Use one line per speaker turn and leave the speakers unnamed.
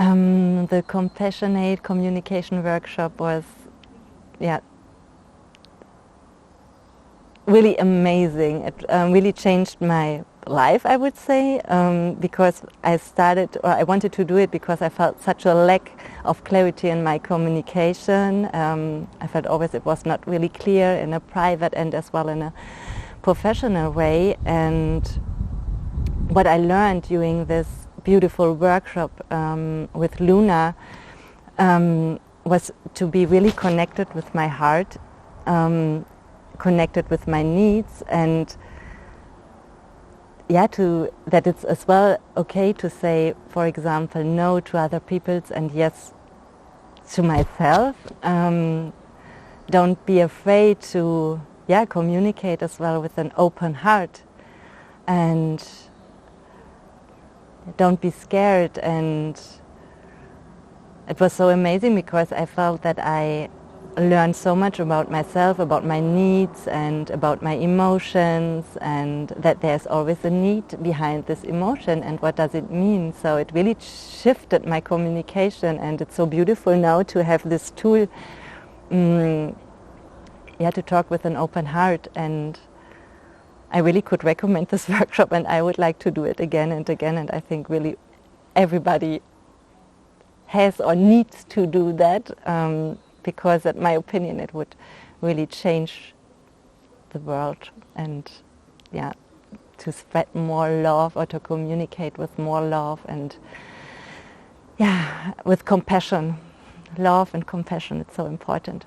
The Compassionate Communication workshop was, yeah, really amazing. It really changed my life, I would say, because I wanted to do it because I felt such a lack of clarity in my communication. I felt always it was not really clear in a private and as well in a professional way. And what I learned during this beautiful workshop with Luna was to be really connected with my heart, connected with my needs, and that it's as well okay to say, for example, no to other people's and yes to myself. Don't be afraid to communicate as well with an open heart, and don't be scared. And it was so amazing because I felt that I learned so much about myself, about my needs and about my emotions, and that there's always a need behind this emotion and what does it mean. So it really shifted my communication, and it's so beautiful now to have this tool to talk with an open heart. And I really could recommend this workshop, and I would like to do it again and again, and I think really everybody has or needs to do that, because in my opinion it would really change the world, and to spread more love or to communicate with more love and with compassion. Love and compassion, it's so important.